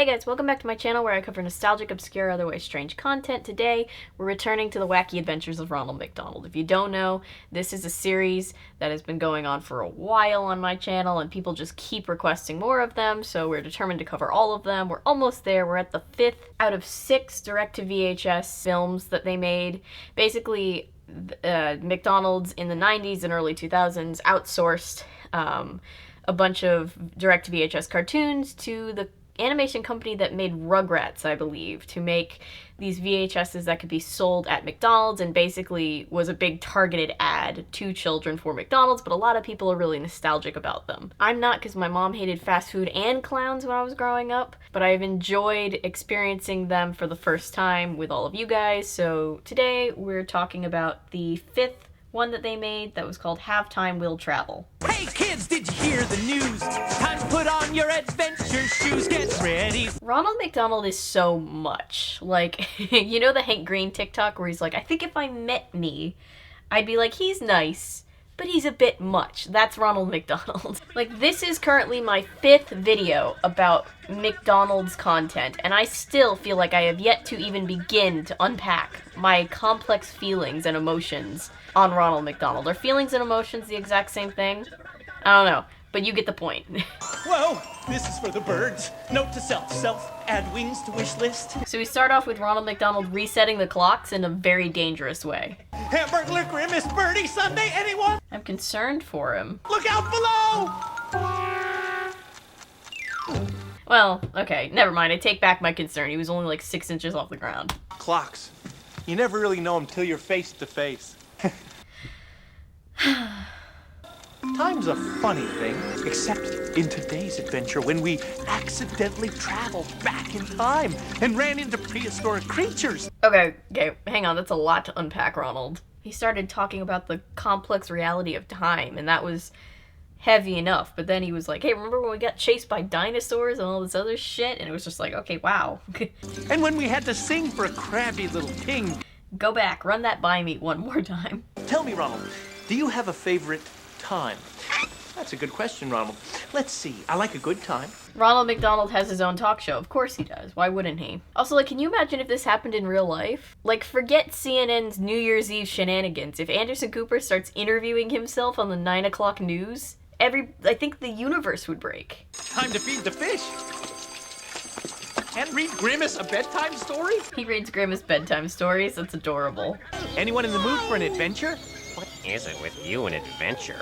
Hey guys, welcome back to my channel where I cover nostalgic, obscure, otherwise strange content. Today, we're returning to the Wacky Adventures of Ronald McDonald. If you don't know, this is a series that has been going on for a while on my channel, and people just keep requesting more of them, so we're determined to cover all of them. We're almost there. We're at the 5th out of 6 direct-to-VHS films that they made. Basically, McDonald's in the 90s and early 2000s outsourced a bunch of direct-to-VHS cartoons to the animation company that made Rugrats, I believe, to make these VHSs that could be sold at McDonald's, and basically was a big targeted ad to children for McDonald's, but a lot of people are really nostalgic about them. I'm not, because my mom hated fast food and clowns when I was growing up, but I've enjoyed experiencing them for the first time with all of you guys, so today we're talking about the 5th one that they made that was called Have Time, We'll Travel. Hey kids, did you hear the news? Time to put on your adventure shoes, get ready. Ronald McDonald is so much. Like, you know the Hank Green TikTok where he's like, I think if I met me, I'd be like, he's nice, but he's a bit much. That's Ronald McDonald. Like, this is currently my 5th video about McDonald's content, and I still feel like I have yet to even begin to unpack my complex feelings and emotions on Ronald McDonald. Are feelings and emotions the exact same thing? I don't know, but you get the point. Whoa, this is for the birds. Note to self, add wings to wish list. So we start off with Ronald McDonald resetting the clocks in a very dangerous way. Hamburglar, Grimace, Birdie, Sunday, anyone? I'm concerned for him. Look out below! Well, okay, never mind. I take back my concern. He was only like 6 inches off the ground. Clocks. You never really know them till you're face to face. Time's a funny thing, except in today's adventure when we accidentally traveled back in time and ran into prehistoric creatures. Okay, hang on. That's a lot to unpack, Ronald. He started talking about the complex reality of time, and that was heavy enough, but then he was like, hey, remember when we got chased by dinosaurs and all this other shit? And it was just like, okay, wow. And when we had to sing for a crabby little king. Go back, run that by me one more time. Tell me, Ronald, do you have a favorite time? That's a good question, Ronald. Let's see. I like a good time. Ronald McDonald has his own talk show. Of course he does. Why wouldn't he? Also, like, can you imagine if this happened in real life? Like, forget CNN's New Year's Eve shenanigans. If Anderson Cooper starts interviewing himself on the 9 o'clock news, I think the universe would break. Time to feed the fish. And read Grimace a bedtime story? He reads Grimace bedtime stories. That's adorable. Anyone in the mood for an adventure? What is it with you and adventure?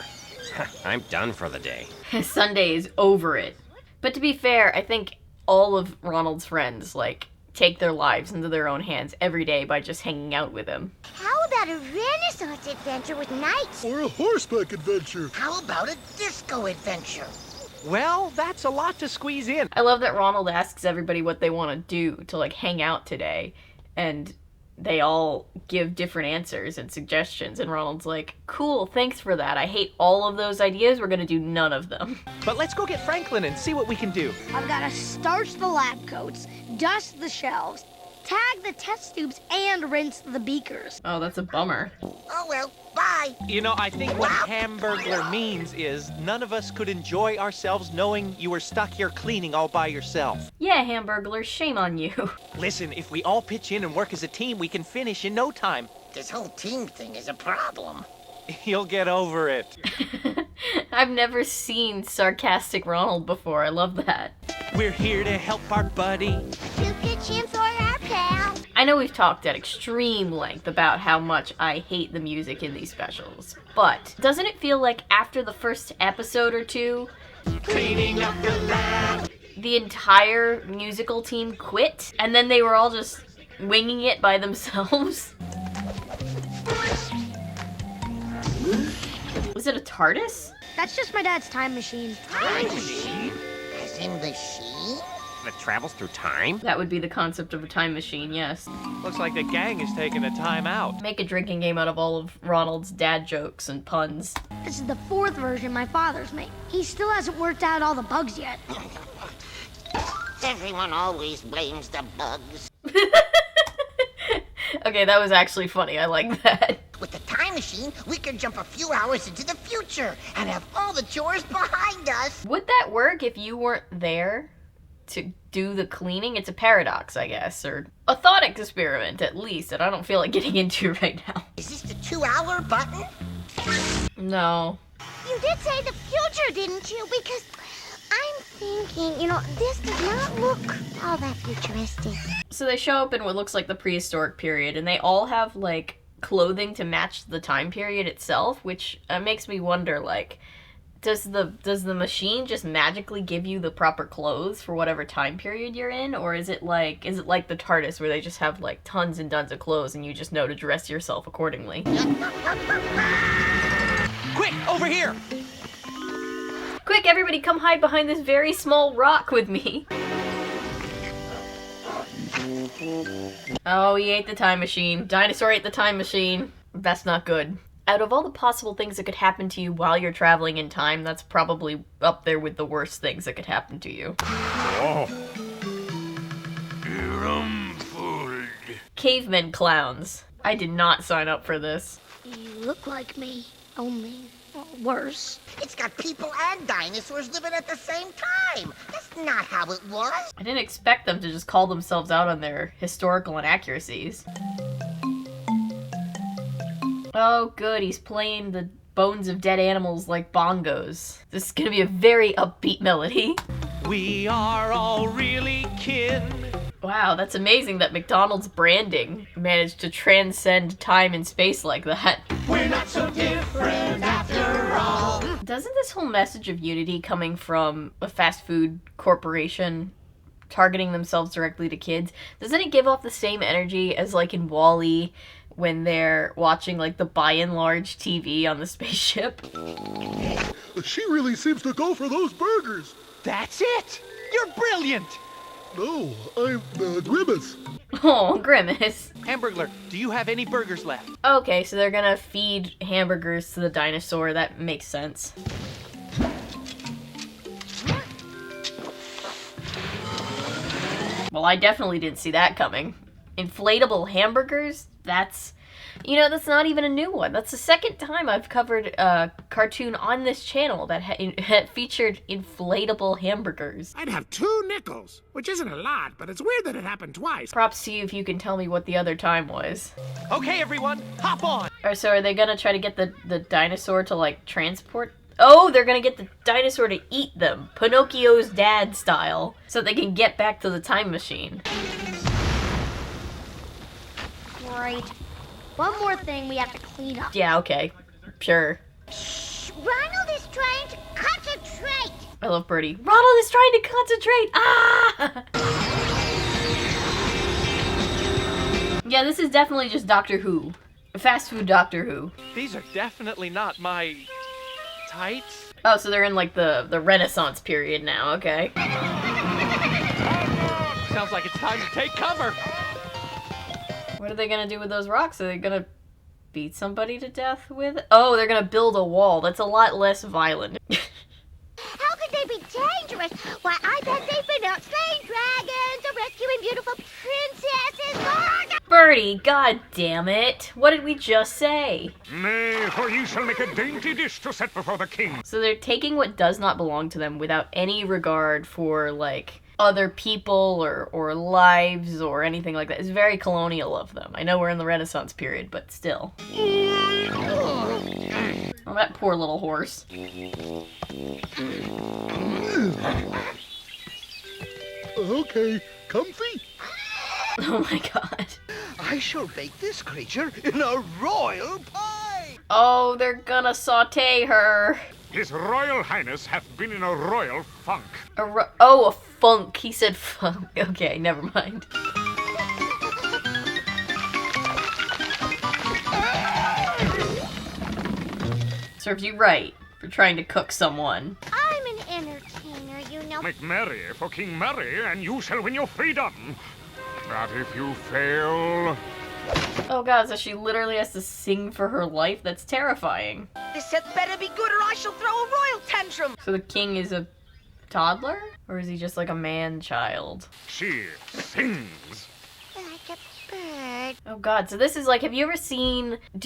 I'm done for the day. Sunday is over it. But to be fair, I think all of Ronald's friends, like, take their lives into their own hands every day by just hanging out with him. How about a Renaissance adventure with knights? Or a horseback adventure. How about a disco adventure? Well, that's a lot to squeeze in. I love that Ronald asks everybody what they want to do to, like, hang out today, and they all give different answers and suggestions, and Ronald's like, cool, thanks for that. I hate all of those ideas. We're gonna do none of them. But let's go get Franklin and see what we can do. I've got to starch the lab coats, dust the shelves, tag the test tubes, and rinse the beakers. Oh, that's a bummer. Oh well, bye. You know, I think what Hamburglar means is none of us could enjoy ourselves knowing you were stuck here cleaning all by yourself. Yeah, Hamburglar, shame on you. Listen, if we all pitch in and work as a team, we can finish in no time. This whole team thing is a problem. You'll get over it. I've never seen sarcastic Ronald before. I love that. We're here to help our buddy. You pitch in for our pal. I know we've talked at extreme length about how much I hate the music in these specials, but doesn't it feel like after the first episode or two, Cleaning up the lab. the entire musical team quit, and then they were all just winging it by themselves? Was it a TARDIS? That's just my dad's time machine. Time machine? As in the sheen? That travels through time? That would be the concept of a time machine, yes. Looks like the gang is taking a time out. Make a drinking game out of all of Ronald's dad jokes and puns. This is the 4th version my father's made. He still hasn't worked out all the bugs yet. Everyone always blames the bugs. Okay, that was actually funny. I like that. With the time machine, we could jump a few hours into the future and have all the chores behind us. Would that work if you weren't there? to do the cleaning. It's a paradox, I guess, or a thought experiment at least, that I don't feel like getting into right now. Is this the 2-hour button? No. You did say the future, didn't you? Because I'm thinking, this does not look all that futuristic. So they show up in what looks like the prehistoric period, and they all have, like, clothing to match the time period itself, which makes me wonder, like, does the machine just magically give you the proper clothes for whatever time period you're in, or is it like the TARDIS where they just have like tons and tons of clothes and you just know to dress yourself accordingly? Quick, over here! Quick, everybody come hide behind this very small rock with me. Oh, he ate the time machine. Dinosaur ate the time machine. That's not good. Out of all the possible things that could happen to you while you're traveling in time, that's probably up there with the worst things that could happen to you. Oh. Cavemen clowns. I did not sign up for this. You look like me, only worse. It's got people and dinosaurs living at the same time. That's not how it was. I didn't expect them to just call themselves out on their historical inaccuracies. Oh, good, he's playing the bones of dead animals like bongos. This is gonna be a very upbeat melody. We are all really kin. Wow, that's amazing that McDonald's branding managed to transcend time and space like that. We're not so different after all. Doesn't this whole message of unity coming from a fast food corporation targeting themselves directly to kids, doesn't it give off the same energy as like in WALL-E when they're watching like the By and Large TV on the spaceship? She really seems to go for those burgers. That's it! You're brilliant! No, I'm Grimace. Oh, Grimace. Hamburglar, do you have any burgers left? Okay, so they're gonna feed hamburgers to the dinosaur. That makes sense. Well, I definitely didn't see that coming. Inflatable hamburgers? That's not even a new one. That's the second time I've covered a cartoon on this channel that had featured inflatable hamburgers. I'd have 2 nickels, which isn't a lot, but it's weird that it happened twice. Props to you if you can tell me what the other time was. Okay, everyone, hop on! Or so are they gonna try to get the dinosaur to, like, transport? Oh, they're gonna get the dinosaur to eat them. Pinocchio's dad style. So they can get back to the time machine. Great. One more thing we have to clean up. Yeah, okay. Sure. Ronald is trying to concentrate. I love Birdie. Ronald is trying to concentrate! Ah! Yeah, this is definitely just Doctor Who. Fast food Doctor Who. These are definitely not my tights. Oh, so they're in like the Renaissance period now, okay. Sounds like it's time to take cover. What are they gonna do with those rocks? Are they gonna beat somebody to death with it? Oh, they're gonna build a wall. That's a lot less violent. How could they be dangerous? Why, I bet they've been out slaying dragons or rescuing beautiful princesses. Birdie, god damn it. What did we just say? Nay, for ye shall make a dainty dish to set before the king. So they're taking what does not belong to them without any regard for, like, other people or lives or anything like that. It's very colonial of them. I know we're in the Renaissance period, but still. Oh, that poor little horse. Okay, comfy? Oh my god. I shall bake this creature in a royal pie! Oh, they're gonna saute her. His Royal Highness hath been in a royal funk. A funk. He said funk. Okay, never mind. Serves you right for trying to cook someone. I'm an entertainer, you know. Make merry for King Mary, and you shall win your freedom. But if you fail... Oh god, so she literally has to sing for her life? That's terrifying. This set better be good or I shall throw a royal tantrum. So the king is a toddler? Or is he just like a man-child? She sings. Like a bird. Oh god, so this is like, do you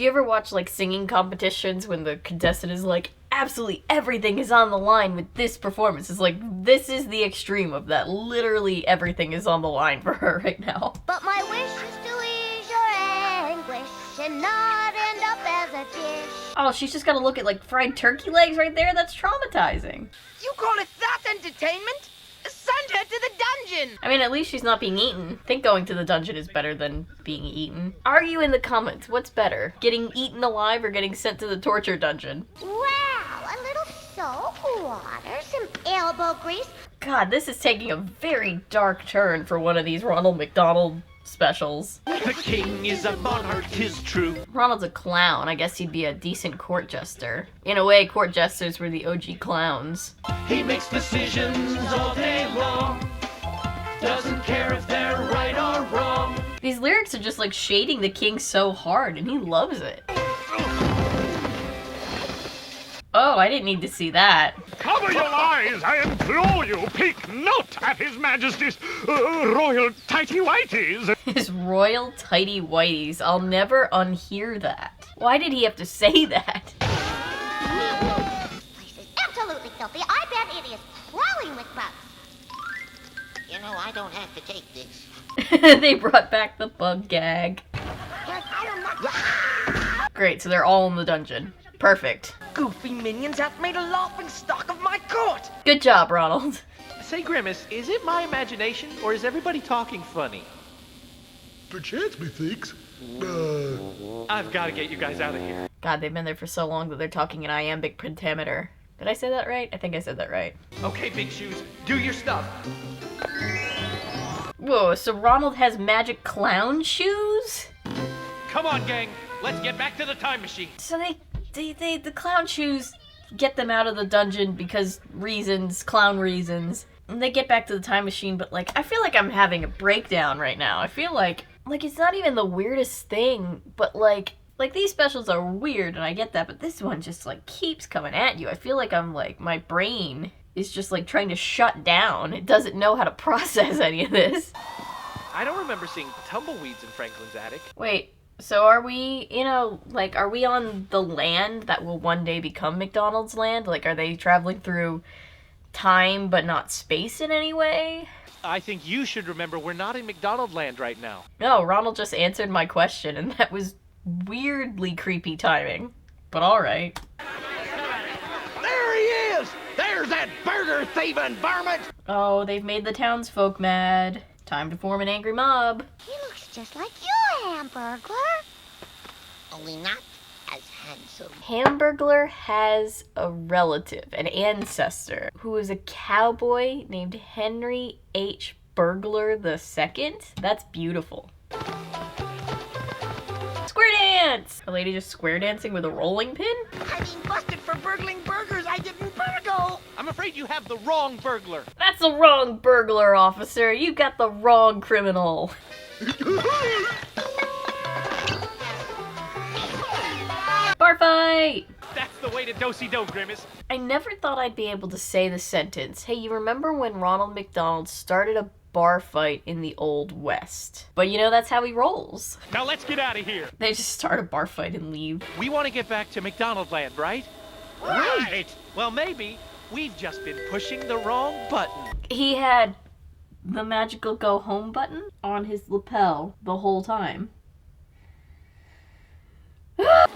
ever watch like singing competitions when the contestant is like, absolutely everything is on the line with this performance. It's like, this is the extreme of that. Literally everything is on the line for her right now. But my wish is to ease your anguish and not end up as a dish. Oh, she's just gotta look at like fried turkey legs right there? That's traumatizing. You call it that entertainment? Send her to the dungeon! I mean, at least she's not being eaten. I think going to the dungeon is better than being eaten. Argue in the comments, what's better? Getting eaten alive or getting sent to the torture dungeon? Wow, a little soap water, some elbow grease. God, this is taking a very dark turn for one of these Ronald McDonald specials. The king is a monarch, 'tis true. Ronald's a clown. I guess he'd be a decent court jester. In a way, court jesters were the OG clowns. He makes decisions all day long. Doesn't care if they're right or wrong. These lyrics are just like shading the king so hard, and he loves it. Oh, I didn't need to see that. Cover your eyes, I implore you. Peek not at His Majesty's royal tighty-whities. His royal tighty whities. I'll never unhear that. Why did he have to say that? This place is absolutely filthy. I bet it is crawling with bugs. You know, I don't have to take this. They brought back the bug gag. Great, so they're all in the dungeon. Perfect. Goofy minions have made a laughing stock of my court! Good job, Ronald. Say, Grimace, is it my imagination, or is everybody talking funny? Perchance, methinks. I've got to get you guys out of here. God, they've been there for so long that they're talking in iambic pentameter. Did I say that right? I think I said that right. Okay, Big Shoes, do your stuff. Whoa, so Ronald has magic clown shoes? Come on, gang. Let's get back to the time machine. So the clown shoes get them out of the dungeon because reasons, clown reasons. And they get back to the time machine, but like, I feel like I'm having a breakdown right now. I feel like it's not even the weirdest thing, but like these specials are weird and I get that, but this one just like keeps coming at you. I feel like I'm like, my brain is just like trying to shut down. It doesn't know how to process any of this. I don't remember seeing tumbleweeds in Franklin's attic. Wait, so are we, are we on the land that will one day become McDonald's land? Like, are they traveling through time but not space in any way? I think you should remember we're not in McDonald land right now. No, Ronald just answered my question, and that was weirdly creepy timing. But alright. There he is! There's that burger-thieving varmint! Oh, they've made the townsfolk mad. Time to form an angry mob. He looks just like you, Hamburglar. Only not as handsome. Hamburglar has a relative, an ancestor, who is a cowboy named Henry H. Burglar II. That's beautiful. Square dance! A lady just square dancing with a rolling pin? I mean, busted for burgling burgers, I didn't burgle! I'm afraid you have the wrong burglar. That's the wrong burglar, officer. You got the wrong criminal. Bar fight! That's the way to do-si-do, Grimace. I never thought I'd be able to say the sentence, hey, you remember when Ronald McDonald started a bar fight in the Old West? But that's how he rolls. Now let's get out of here. They just start a bar fight and leave. We want to get back to McDonald land, right? Right! Well, maybe we've just been pushing the wrong button. He had the magical go home button on his lapel the whole time.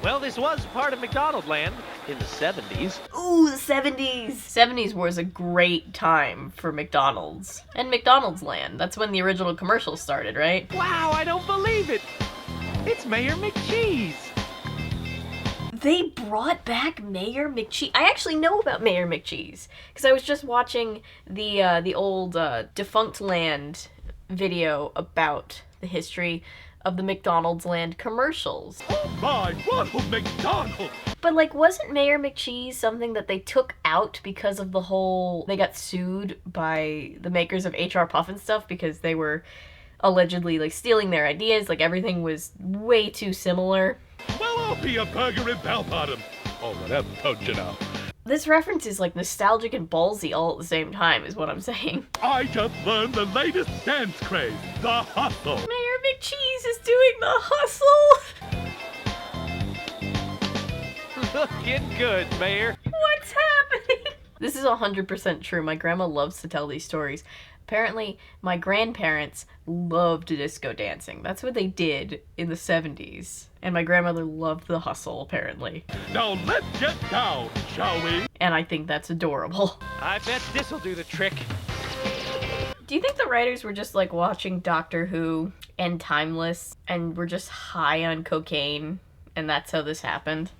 Well, this was part of McDonald land in the 70s. Ooh, the 70s! 70s was a great time for McDonald's. And McDonald's land. That's when the original commercial started, right? Wow, I don't believe it! It's Mayor McCheese! They brought back Mayor McCheese. I actually know about Mayor McCheese because I was just watching the old Defunct Land video about the history of the McDonald's land commercials. Oh my, Ronald McDonald! But wasn't Mayor McCheese something that they took out because of the whole, they got sued by the makers of HR Puffin stuff because they were allegedly stealing their ideas, everything was way too similar. Well, I'll be a burger in Bell Bottom. Or whatever, don't you know? This reference is nostalgic and ballsy all at the same time, is what I'm saying. I just learned the latest dance craze, the hustle. Mayor McCheese is doing the hustle! Looking good, Mayor. What's happening? This is 100% true. My grandma loves to tell these stories. Apparently, my grandparents loved disco dancing. That's what they did in the 70s. And my grandmother loved the hustle, apparently. Now let's get down, shall we? And I think that's adorable. I bet this'll do the trick. Do you think the writers were just like watching Doctor Who and Timeless and were just high on cocaine and that's how this happened?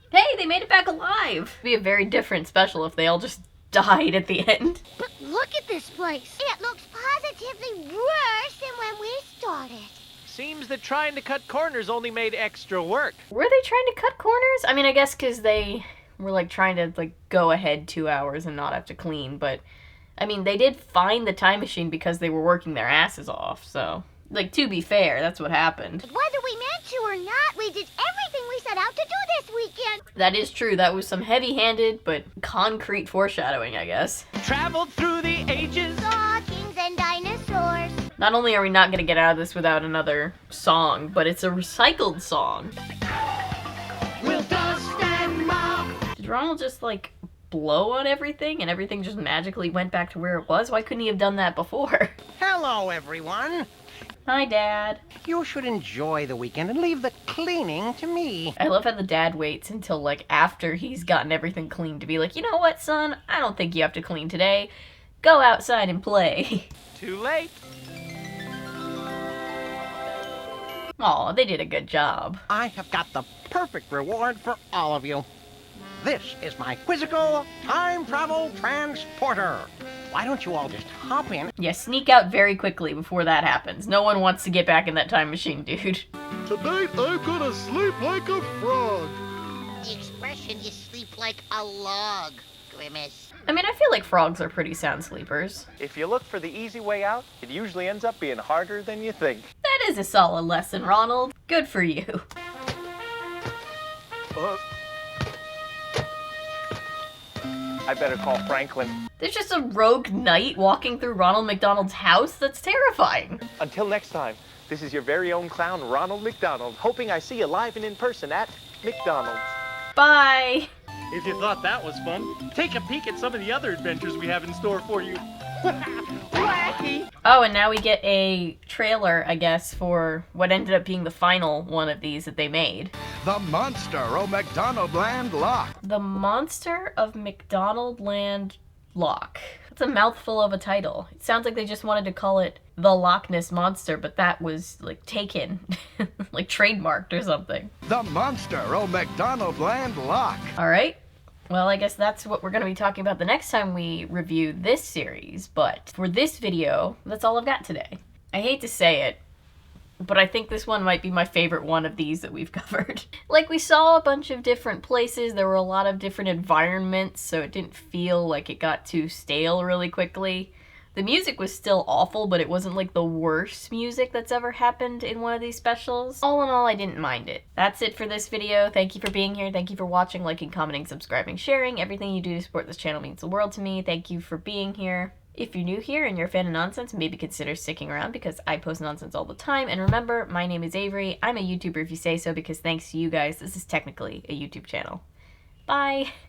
Hey, they made it back alive! It'd be a very different special if they all just died at the end. But look at this place. It looks positively worse than when we started. Seems that trying to cut corners only made extra work. Were they trying to cut corners? I mean, I guess because they were like trying to like go ahead 2 hours and not have to clean, but I mean, they did find the time machine because they were working their asses off, so like, to be fair, that's what happened. But whether we meant to or not, we did everything we set out to do this weekend. That is true. That was some heavy-handed but concrete foreshadowing, I guess. Traveled through the ages. Saw kings and dinosaurs. Not only are we not going to get out of this without another song, but it's a recycled song. We'll dust and mop. Did Ronald just, like, blow on everything and everything just magically went back to where it was? Why couldn't he have done that before? Hello, everyone. Hi, Dad. You should enjoy the weekend and leave the cleaning to me. I love how the dad waits until, like, after he's gotten everything cleaned to be like, you know what, son? I don't think you have to clean today. Go outside and play. Too late. Aw, they did a good job. I have got the perfect reward for all of you. This is my quizzical time travel transporter. Why don't you all just hop in? Yeah, sneak out very quickly before that happens. No one wants to get back in that time machine, dude. Tonight I'm gonna sleep like a frog. The expression is sleep like a log, Grimace. I mean, I feel like frogs are pretty sound sleepers. If you look for the easy way out, it usually ends up being harder than you think. That is a solid lesson, Ronald. Good for you. I better call Franklin. There's just a rogue knight walking through Ronald McDonald's house? That's terrifying. Until next time, this is your very own clown, Ronald McDonald, hoping I see you live and in person at McDonald's. Bye. If you thought that was fun, take a peek at some of the other adventures we have in store for you. Wacky! Oh, and now we get a trailer, I guess, for what ended up being the final one of these that they made. The Monster of McDonaldland Lock. The Monster of McDonaldland Lock. That's a mouthful of a title. It sounds like they just wanted to call it The Loch Ness Monster, but that was, like, taken. Like, trademarked or something. The Monster of McDonaldland Lock. Alright. Well, I guess that's what we're going to be talking about the next time we review this series, but for this video, that's all I've got today. I hate to say it, but I think this one might be my favorite one of these that we've covered. Like, we saw a bunch of different places, there were a lot of different environments, so it didn't feel like it got too stale really quickly. The music was still awful, but it wasn't like the worst music that's ever happened in one of these specials. All in all, I didn't mind it. That's it for this video. Thank you for being here. Thank you for watching, liking, commenting, subscribing, sharing. Everything you do to support this channel means the world to me. Thank you for being here. If you're new here and you're a fan of nonsense, maybe consider sticking around because I post nonsense all the time. And remember, my name is Avery. I'm a YouTuber if you say so because thanks to you guys, this is technically a YouTube channel. Bye!